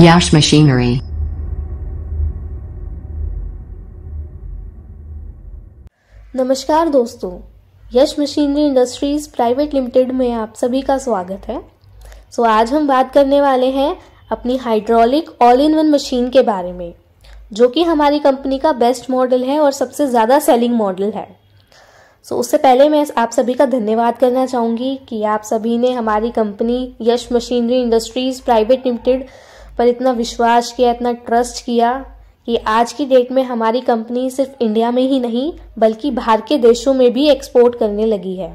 Yash Machinery. नमस्कार दोस्तों, यश machinery industries private limited में आप सभी का स्वागत है। आज हम बात करने वाले हैं अपनी hydraulic all in one machine के बारे में, जो कि हमारी कंपनी का बेस्ट मॉडल है और सबसे ज़्यादा सेलिंग मॉडल है। उससे पहले मैं आप सभी का धन्यवाद करना चाहूँगी कि आप सभी ने हमारी कंपनी यश मशीनरी इंडस्ट्रीज प्राइवेट लिमिटेड पर इतना विश्वास किया, इतना ट्रस्ट किया कि आज की डेट में हमारी कंपनी सिर्फ इंडिया में ही नहीं बल्कि बाहर के देशों में भी एक्सपोर्ट करने लगी है।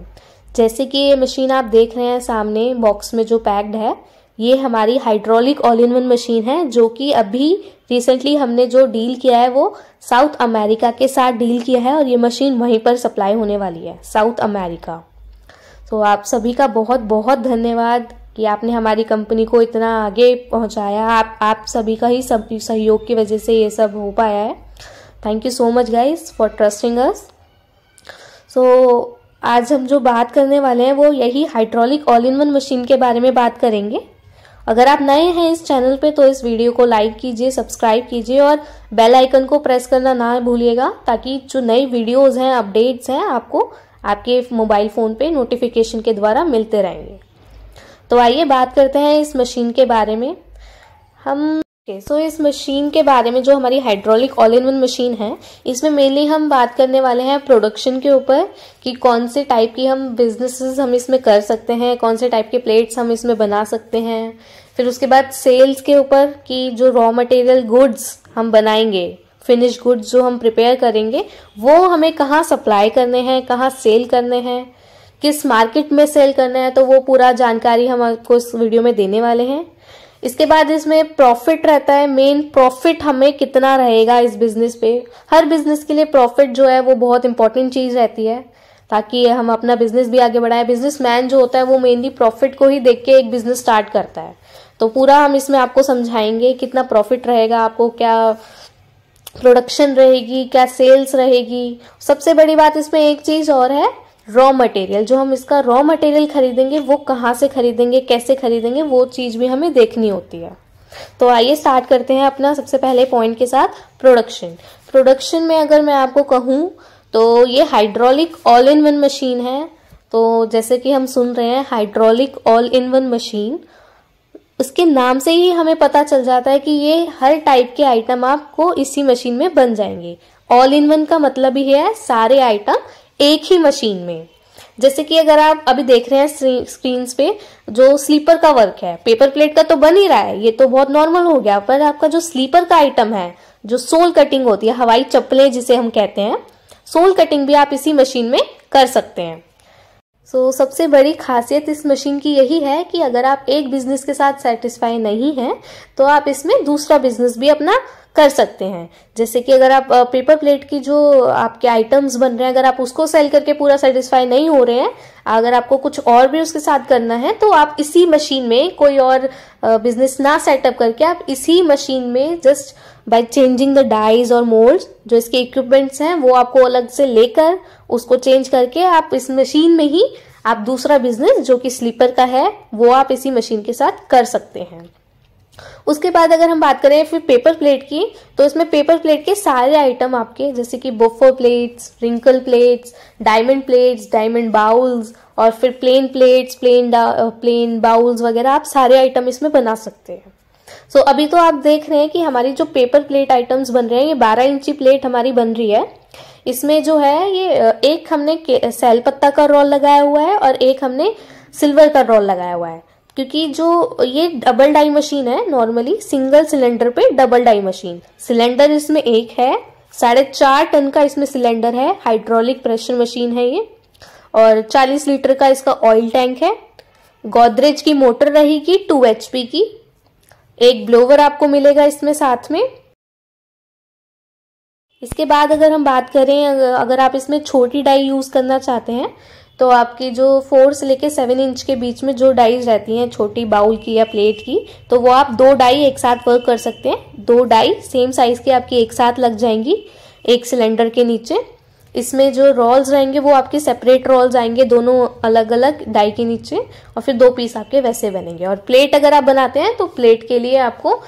जैसे कि ये मशीन आप देख रहे हैं सामने बॉक्स में जो पैक्ड है, ये हमारी hydraulic all in one machine है, जो कि अभी रिसेंटली हमने जो डील किया है वो साउथ अमेरिका के साथ डील किया है और ये मशीन वहीं पर सप्लाई होने वाली है, साउथ अमेरिका। आप सभी का बहुत बहुत धन्यवाद कि आपने हमारी कंपनी को इतना आगे पहुंचाया। आप सभी का ही सहयोग की वजह से ये सब हो पाया है। Thank you so much guys for trusting us. आज हम जो बात करने वाले हैं वो यही hydraulic all in one machine के बारे में बात करेंगे। अगर आप नए हैं इस चैनल पे तो इस वीडियो को लाइक कीजिए, सब्सक्राइब कीजिए और बेल आइकन को प्रेस करना ना भूलिएगा, ताकि जो नई वीडियोस हैं, अपडेट्स हैं, आपको आपके मोबाइल फोन पे नोटिफिकेशन के द्वारा मिलते रहेंगे। आइए बात करते हैं इस मशीन के बारे में। इस मशीन के बारे में, जो हमारी hydraulic all in one machine है, इसमें मेनली हम बात करने वाले हैं प्रोडक्शन के ऊपर कि कौन से टाइप की हम बिजनेसेस हम इसमें कर सकते हैं, कौन से टाइप के प्लेट्स हम इसमें बना सकते हैं। फिर उसके बाद सेल्स के ऊपर कि जो रॉ मटेरियल गुड्स हम बनाएंगे, फिनिश गुड्स जो हम प्रिपेयर करेंगे, वो हमें कहाँ सप्लाई करने हैं, कहाँ सेल करने हैं, किस मार्केट में सेल करना है, तो वो पूरा जानकारी हम आपको इस वीडियो में देने वाले हैं। इसके बाद इसमें प्रॉफिट रहता है, मेन प्रॉफिट हमें कितना रहेगा इस बिजनेस पे। हर बिजनेस के लिए प्रॉफिट जो है वो बहुत इंपॉर्टेंट चीज रहती है, ताकि हम अपना बिजनेस भी आगे बढ़ाएं। बिजनेसमैन जो होता है वो मेनली प्रॉफिट को ही देख के एक बिजनेस स्टार्ट करता है। पूरा हम इसमें आपको समझाएंगे कितना प्रॉफिट रहेगा, आपको क्या प्रोडक्शन रहेगी, क्या सेल्स रहेगी। सबसे बड़ी बात इसमें एक चीज और है, रॉ मटेरियल। जो हम इसका रॉ मटेरियल खरीदेंगे वो कहाँ से खरीदेंगे, कैसे खरीदेंगे, वो चीज भी हमें देखनी होती है। आइए स्टार्ट करते हैं अपना सबसे पहले पॉइंट के साथ, प्रोडक्शन में अगर मैं आपको कहूँ तो ये hydraulic all in one machine है। जैसे कि हम सुन रहे हैं hydraulic all in one machine, उसके नाम से ही हमें पता चल जाता है कि ये हर टाइप के आइटम आपको इसी मशीन में बन जाएंगे। ऑल इन वन का मतलब ही है सारे आइटम एक ही मशीन में। जैसे कि अगर आप अभी देख रहे हैं स्क्रीन पे जो स्लीपर का वर्क है, पेपर प्लेट का तो बन ही रहा है, ये तो बहुत नॉर्मल हो गया, पर आपका जो स्लीपर का आइटम है, जो सोल कटिंग होती है, हवाई चप्पलें जिसे हम कहते हैं, सोल कटिंग भी आप इसी मशीन में कर सकते हैं। सबसे बड़ी खासियत इस मशीन की यही है कि अगर आप एक बिजनेस के साथ सेटिस्फाई नहीं हैं तो आप इसमें दूसरा बिजनेस भी अपना कर सकते हैं। जैसे कि अगर आप पेपर प्लेट की जो आपके आइटम्स बन रहे हैं, अगर आप उसको सेल करके पूरा सेटिस्फाई नहीं हो रहे हैं, अगर आपको कुछ और भी उसके साथ करना है, तो आप इसी मशीन में कोई और बिजनेस ना सेटअप करके आप इसी मशीन में just by changing the dies और मोल्ड्स, जो इसके इक्विपमेंट्स हैं वो आपको अलग से लेकर उसको चेंज करके आप इस मशीन में ही आप दूसरा बिजनेस जो कि स्लीपर का है वो आप इसी मशीन के साथ कर सकते हैं। उसके बाद अगर हम बात करें फिर पेपर प्लेट की, तो इसमें पेपर प्लेट के सारे आइटम आपके, जैसे कि बुफो plates, wrinkle plates, diamond bowls और फिर प्लेन प्लेट्स, प्लेन बाउल्स वगैरह, आप सारे आइटम इसमें बना सकते हैं। अभी तो आप देख रहे हैं कि हमारी जो पेपर प्लेट आइटम्स बन रहे हैं, ये 12 इंची प्लेट हमारी बन रही है। इसमें जो है ये एक हमने सैल पत्ता का रोल लगाया हुआ है और एक हमने सिल्वर का रोल लगाया हुआ है, क्योंकि जो ये डबल डाई मशीन है, नॉर्मली सिंगल सिलेंडर पे डबल डाई मशीन। सिलेंडर इसमें एक है, 4.5 टन का इसमें सिलेंडर है, हाइड्रोलिक प्रेशर मशीन है ये, और 40 लीटर का इसका ऑयल टैंक है। गोदरेज की मोटर रहेगी 2 HP की, एक ब्लोवर आपको मिलेगा इसमें साथ में। इसके बाद अगर हम बात करें, अगर आप इसमें छोटी डाई यूज करना चाहते हैं तो आपकी जो 4 से लेके 7 इंच के बीच में जो डाइज रहती हैं छोटी बाउल की या प्लेट की, तो वो आप 2 डाई एक साथ वर्क कर सकते हैं। 2 डाई सेम साइज की आपकी एक साथ लग जाएंगी एक सिलेंडर के नीचे। इसमें जो रोल्स रहेंगे वो आपके सेपरेट रोल्स आएंगे दोनों अलग अलग डाई के नीचे, और फिर 2 पीस आपके वैसे बनेंगे। और प्लेट अगर आप बनाते हैं तो प्लेट के लिए आपको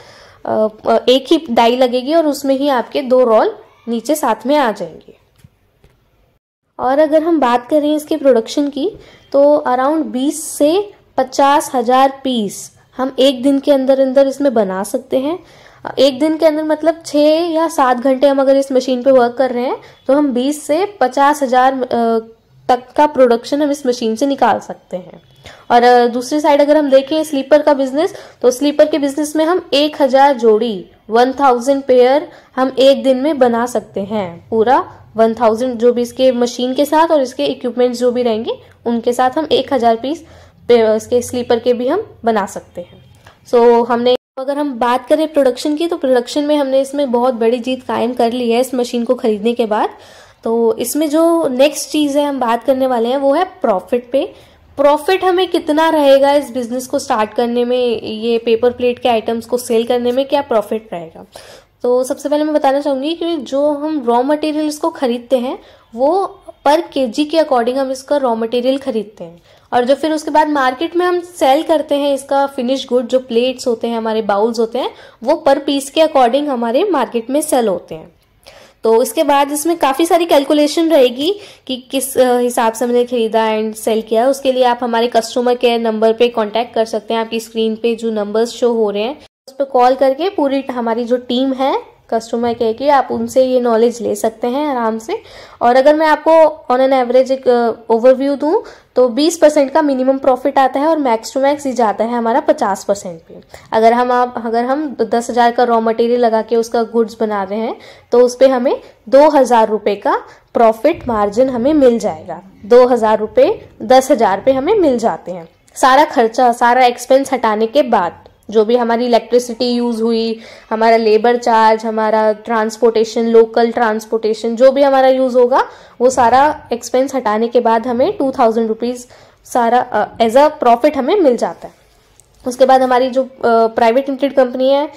एक ही डाई लगेगी और उसमें ही आपके 2 रोल नीचे साथ में आ जाएंगे। और अगर हम बात करें इसके प्रोडक्शन की, तो अराउंड 20 से 50,000 पीस हम एक दिन के अंदर अंदर इसमें बना सकते हैं। एक दिन के अंदर मतलब 6 या 7 घंटे हम अगर इस मशीन पे वर्क कर रहे हैं तो हम 20 से 50,000 तक का प्रोडक्शन हम इस मशीन से निकाल सकते हैं। और दूसरी साइड अगर हम देखें स्लीपर का बिजनेस, तो स्लीपर के बिजनेस में हम 1000 जोड़ी 1000 पेयर हम एक दिन में बना सकते हैं। पूरा 1000 जो भी इसके मशीन के साथ और इसके इक्विपमेंट्स जो भी रहेंगे उनके साथ हम 1000 पीस इसके स्लीपर के भी हम बना सकते हैं। सो हमने अगर हम बात करें प्रोडक्शन की, तो प्रोडक्शन में हमने इसमें बहुत बड़ी जीत कायम कर ली है इस मशीन को खरीदने के बाद। तो इसमें जो नेक्स्ट चीज़ है हम बात करने वाले हैं वो है प्रॉफिट पे। प्रॉफिट हमें कितना रहेगा इस बिजनेस को स्टार्ट करने में, ये पेपर प्लेट के आइटम्स को सेल करने में क्या प्रॉफिट रहेगा। तो सबसे पहले मैं बताना चाहूँगी कि जो हम रॉ मटेरियल इसको खरीदते हैं वो पर केजी के अकॉर्डिंग हम इसका रॉ मटेरियल खरीदते हैं, और जो फिर उसके बाद मार्केट में हम सेल करते हैं इसका फिनिश गुड, जो प्लेट्स होते हैं हमारे बाउल्स होते हैं वो पर पीस के अकॉर्डिंग हमारे मार्केट में सेल होते हैं। तो इसके बाद इसमें काफ़ी सारी कैलकुलेशन रहेगी कि किस हिसाब से हमने खरीदा एंड सेल किया। उसके लिए आप हमारे कस्टमर केयर नंबर पे कांटेक्ट कर सकते हैं। आपकी स्क्रीन पे जो नंबर्स शो हो रहे हैं उस पर कॉल करके पूरी हमारी जो टीम है कस्टमर केयर की, आप उनसे ये नॉलेज ले सकते हैं आराम से। और अगर मैं आपको ऑन एन एवरेज एक ओवरव्यू दूं तो 20% का मिनिमम प्रॉफिट आता है और मैक्स टू मैक्स ही जाता है हमारा 50% पे। अगर हम 10,000 का रॉ मटेरियल लगा के उसका गुड्स बना रहे हैं तो उस पर हमें 2,000 रुपये का प्रॉफिट मार्जिन हमें मिल जाएगा। 2,000 रुपये 10,000 पे हमें मिल जाते हैं, सारा खर्चा सारा एक्सपेंस हटाने के बाद। जो भी हमारी इलेक्ट्रिसिटी यूज हुई, हमारा लेबर चार्ज, हमारा ट्रांसपोर्टेशन, लोकल ट्रांसपोर्टेशन जो भी हमारा यूज होगा वो सारा एक्सपेंस हटाने के बाद हमें 2,000 रुपीज सारा एज अ प्रॉफिट हमें मिल जाता है। उसके बाद हमारी जो प्राइवेट लिमिटेड कंपनी है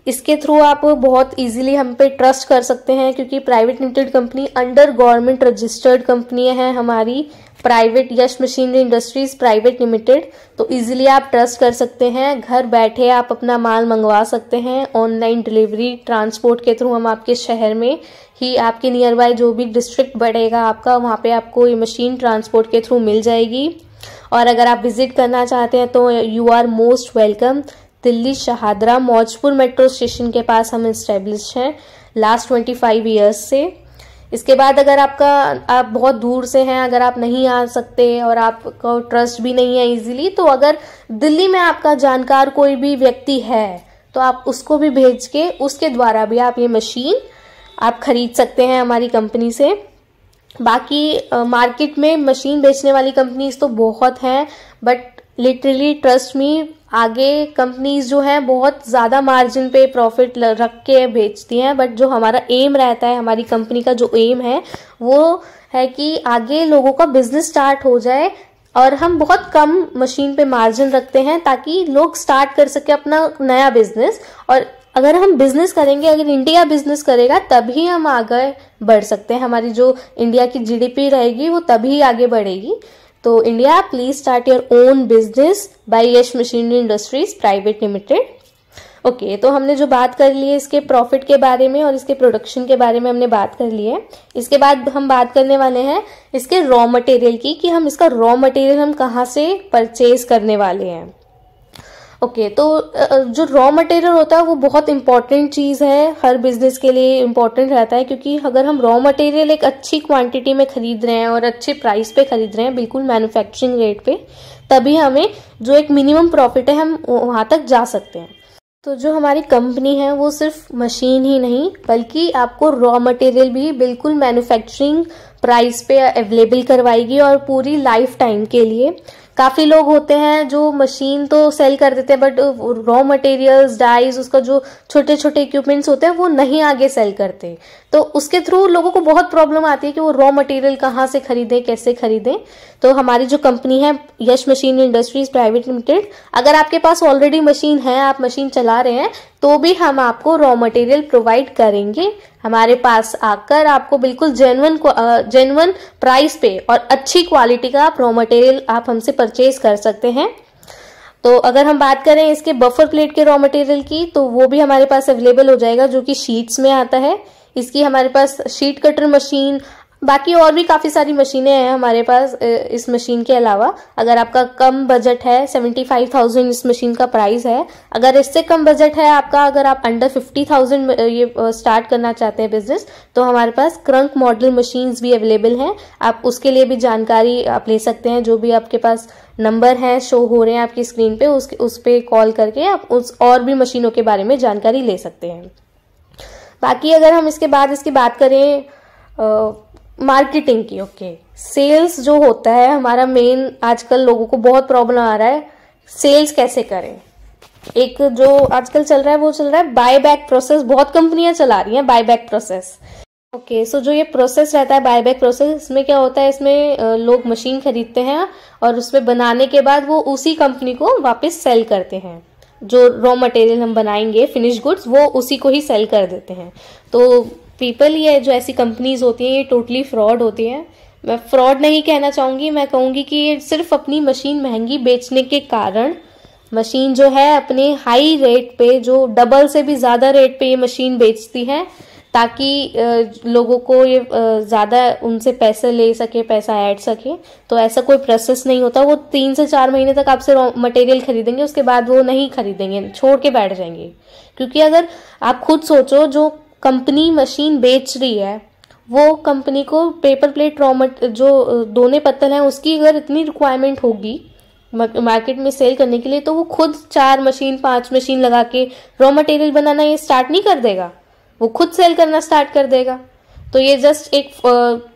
इसके थ्रू आप बहुत इजीली हम पे ट्रस्ट कर सकते हैं, क्योंकि private limited company under government registered company है हमारी, प्राइवेट यश मशीनरी इंडस्ट्रीज प्राइवेट लिमिटेड। तो इजीली आप ट्रस्ट कर सकते हैं, घर बैठे आप अपना माल मंगवा सकते हैं। ऑनलाइन डिलीवरी ट्रांसपोर्ट के थ्रू हम आपके शहर में ही, आपके नियर बाय जो भी डिस्ट्रिक्ट बढ़ेगा आपका, वहाँ पे आपको ये मशीन ट्रांसपोर्ट के थ्रू मिल जाएगी। और अगर आप विजिट करना चाहते हैं तो you are most welcome. Delhi Shahdara Maujpur metro station के पास हम एस्टेब्लिश हैं लास्ट 25 ईयर्स से। इसके बाद अगर आप बहुत दूर से हैं, अगर आप नहीं आ सकते और आपको ट्रस्ट भी नहीं है इजीली, तो अगर दिल्ली में आपका जानकार कोई भी व्यक्ति है तो आप उसको भी भेज के उसके द्वारा भी आप ये मशीन आप खरीद सकते हैं हमारी कंपनी से। बाकी मार्केट में मशीन बेचने वाली कंपनीज तो बहुत हैं, बट लिटरली ट्रस्ट मी, आगे कंपनीज जो हैं बहुत ज़्यादा मार्जिन पे प्रॉफिट रख के बेचती हैं। बट जो हमारा एम रहता है, हमारी कंपनी का जो एम है वो है कि आगे लोगों का बिजनेस स्टार्ट हो जाए, और हम बहुत कम मशीन पे मार्जिन रखते हैं ताकि लोग स्टार्ट कर सके अपना नया बिजनेस। और अगर हम बिजनेस करेंगे, अगर इंडिया बिजनेस करेगा तभी हम आगे बढ़ सकते हैं। हमारी जो इंडिया की जीडीपी रहेगी वो तभी आगे बढ़ेगी। तो India please start your own business by Yash machinery industries private limited. Okay, तो हमने जो बात कर ली है इसके प्रॉफिट के बारे में और इसके प्रोडक्शन के बारे में हमने बात कर ली है। इसके बाद हम बात करने वाले हैं इसके रॉ मटेरियल की, कि हम इसका रॉ मटेरियल हम कहाँ से परचेज करने वाले हैं। ओके, तो जो रॉ मटेरियल होता है वो बहुत इंपॉर्टेंट चीज़ है, हर बिजनेस के लिए इंपॉर्टेंट रहता है। क्योंकि अगर हम रॉ मटेरियल एक अच्छी क्वांटिटी में खरीद रहे हैं और अच्छे प्राइस पे खरीद रहे हैं, बिल्कुल मैन्युफैक्चरिंग रेट पे, तभी हमें जो एक मिनिमम प्रॉफिट है हम वहाँ तक जा सकते हैं। तो जो हमारी कंपनी है वो सिर्फ मशीन ही नहीं बल्कि आपको रॉ मटेरियल भी बिल्कुल मैन्युफैक्चरिंग प्राइस पे अवेलेबल करवाएगी, और पूरी लाइफ टाइम के लिए। काफ़ी लोग होते हैं जो मशीन तो सेल कर देते हैं बट रॉ मटेरियल्स, डाइज, उसका जो छोटे छोटे इक्विपमेंट्स होते हैं वो नहीं आगे सेल करते। तो उसके थ्रू लोगों को बहुत प्रॉब्लम आती है कि वो रॉ मटेरियल कहाँ से खरीदें, कैसे खरीदें। तो हमारी जो कंपनी है यश मशीनरी इंडस्ट्रीज प्राइवेट लिमिटेड, अगर आपके पास ऑलरेडी मशीन है, आप मशीन चला रहे हैं, तो भी हम आपको रॉ मटेरियल प्रोवाइड करेंगे। हमारे पास आकर आपको बिल्कुल जेन्युइन प्राइस पे और अच्छी क्वालिटी का आप रॉ मटेरियल आप हमसे परचेज कर सकते हैं। तो अगर हम बात करें इसके बफर प्लेट के रॉ मटेरियल की, तो वो भी हमारे पास अवेलेबल हो जाएगा, जो कि शीट्स में आता है। इसकी हमारे पास शीट कटर मशीन, बाकी और भी काफ़ी सारी मशीनें हैं हमारे पास इस मशीन के अलावा। अगर आपका कम बजट है, 75,000 इस मशीन का प्राइस है। अगर इससे कम बजट है आपका, अगर आप अंडर 50,000 ये स्टार्ट करना चाहते हैं बिजनेस, तो हमारे पास क्रंक मॉडल मशीन्स भी अवेलेबल हैं। आप उसके लिए भी जानकारी आप ले सकते हैं। जो भी आपके पास नंबर है शो हो रहे हैं आपकी स्क्रीन पे, उस पे कॉल करके आप उस और भी मशीनों के बारे में जानकारी ले सकते हैं। बाकी अगर हम इसके बाद इसकी बात करें मार्केटिंग की, ओके, सेल्स जो होता है हमारा मेन, आजकल लोगों को बहुत प्रॉब्लम आ रहा है, सेल्स कैसे करें। एक जो आजकल चल रहा है वो चल रहा है बाय बैक प्रोसेस। बहुत कंपनियां चला रही हैं बाय बैक प्रोसेस। ओके, सो जो ये प्रोसेस रहता है बाय बैक प्रोसेस, इसमें क्या होता है, इसमें लोग मशीन खरीदते हैं और उसमें बनाने के बाद वो उसी कंपनी को वापस सेल करते हैं। जो रॉ मटेरियल हम बनाएंगे, फिनिश गुड्स, वो उसी को ही सेल कर देते हैं। तो पीपल, ये जो ऐसी कंपनीज होती हैं, ये टोटली फ्रॉड होती हैं। मैं फ्रॉड नहीं कहना चाहूंगी, मैं कहूंगी कि ये सिर्फ अपनी मशीन महंगी बेचने के कारण, मशीन जो है अपने हाई रेट पे, जो डबल से भी ज्यादा रेट पे ये मशीन बेचती है, ताकि लोगों को ये ज्यादा उनसे पैसे ले सके, पैसा ऐड सके। तो ऐसा कोई प्रोसेस नहीं होता। वो 3 से 4 महीने तक आपसे रॉ मटेरियल खरीदेंगे, उसके बाद वो नहीं खरीदेंगे, छोड़ के बैठ जाएंगे। क्योंकि अगर आप खुद सोचो, जो कंपनी मशीन बेच रही है, वो कंपनी को पेपर प्लेट जो दोने पत्तल हैं, उसकी अगर इतनी रिक्वायरमेंट होगी मार्केट में सेल करने के लिए, तो वो खुद 4 मशीन 5 मशीन लगा के रॉ मटेरियल बनाना ये स्टार्ट नहीं कर देगा, वो खुद सेल करना स्टार्ट कर देगा। तो ये जस्ट एक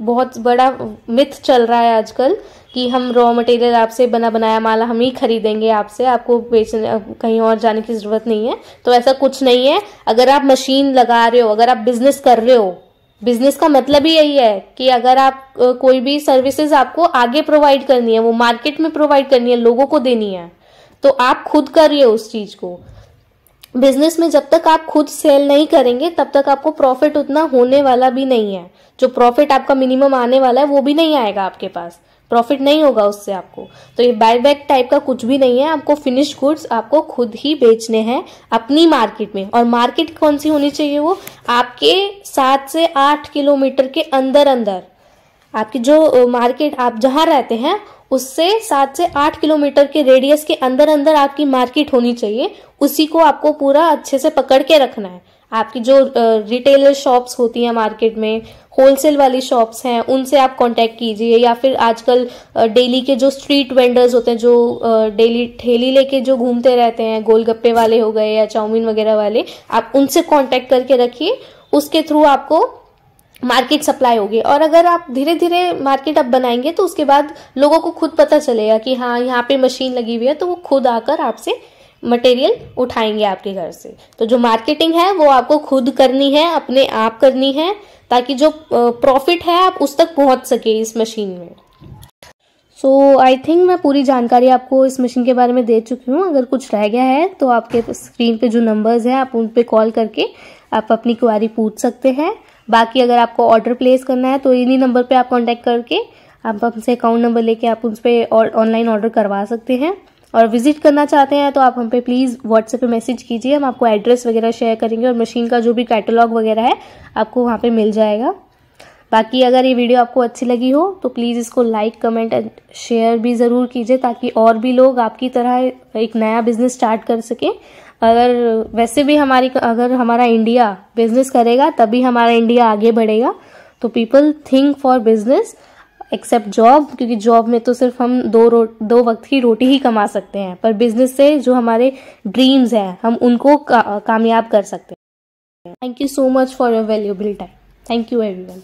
बहुत बड़ा मिथ चल रहा है आजकल कि हम रॉ मटेरियल आपसे बना बनाया माल हम ही खरीदेंगे आपसे, आपको बेचने कहीं और जाने की जरूरत नहीं है। तो ऐसा कुछ नहीं है। अगर आप मशीन लगा रहे हो, अगर आप बिजनेस कर रहे हो, बिजनेस का मतलब ही यही है कि अगर आप कोई भी सर्विसेज आपको आगे प्रोवाइड करनी है, वो मार्केट में प्रोवाइड करनी है, लोगों को देनी है, तो आप खुद करिए उस चीज को। बिजनेस में जब तक आप खुद सेल नहीं करेंगे, तब तक आपको प्रॉफिट उतना होने वाला भी नहीं है। जो प्रॉफिट आपका मिनिमम आने वाला है वो भी नहीं आएगा आपके पास, प्रॉफिट नहीं होगा उससे आपको। तो ये बाय बैक टाइप का कुछ भी नहीं है। आपको फिनिश गुड्स आपको खुद ही बेचने हैं अपनी मार्केट में। और मार्केट कौन सी होनी चाहिए, वो आपके 7 से 8 किलोमीटर के अंदर अंदर, आपकी जो मार्केट आप जहां रहते हैं उससे 7 से 8 किलोमीटर के रेडियस के अंदर अंदर आपकी मार्केट होनी चाहिए। उसी को आपको पूरा अच्छे से पकड़ के रखना है। आपकी जो रिटेलर शॉप्स होती हैं मार्केट में, होलसेल वाली शॉप्स हैं, उनसे आप कांटेक्ट कीजिए। या फिर आजकल डेली के जो स्ट्रीट वेंडर्स होते हैं, जो डेली ठेली लेके जो घूमते रहते हैं, गोलगप्पे वाले हो गए या चाउमीन वगैरह वाले, आप उनसे कांटेक्ट करके रखिए। उसके थ्रू आपको मार्केट सप्लाई होगी। और अगर आप धीरे धीरे मार्केट अब बनाएंगे, तो उसके बाद लोगों को खुद पता चलेगा कि हाँ यहाँ पे मशीन लगी हुई है, तो वो खुद आकर आपसे मटेरियल उठाएंगे आपके घर से। तो जो मार्केटिंग है वो आपको खुद करनी है, अपने आप करनी है, ताकि जो प्रॉफिट है आप उस तक पहुंच सके इस मशीन में। सो आई थिंक मैं पूरी जानकारी आपको इस मशीन के बारे में दे चुकी हूँ। अगर कुछ रह गया है तो आपके स्क्रीन पे जो नंबर्स हैं, आप उन पे कॉल करके आप अपनी क्वेरी पूछ सकते हैं। बाकी अगर आपको ऑर्डर प्लेस करना है तो इन्हीं नंबर पे आप कांटेक्ट करके आप हमसे अकाउंट नंबर लेके आप उस पर ऑनलाइन ऑर्डर करवा सकते हैं। और विजिट करना चाहते हैं तो आप हम पे प्लीज़ व्हाट्सएप पे मैसेज कीजिए, हम आपको एड्रेस वगैरह शेयर करेंगे और मशीन का जो भी कैटलॉग वगैरह है आपको वहाँ पे मिल जाएगा। बाकी अगर ये वीडियो आपको अच्छी लगी हो तो प्लीज़ इसको लाइक, कमेंट एंड शेयर भी ज़रूर कीजिए, ताकि और भी लोग आपकी तरह एक नया बिजनेस स्टार्ट कर सकें। अगर वैसे भी अगर हमारा इंडिया बिजनेस करेगा तभी हमारा इंडिया आगे बढ़ेगा। तो people think for business except job, क्योंकि जॉब में तो सिर्फ हम दो वक्त की रोटी ही कमा सकते हैं, पर बिजनेस से जो हमारे ड्रीम्स हैं हम उनको कामयाब कर सकते हैं। Thank you so much for your valuable time. Thank you everyone.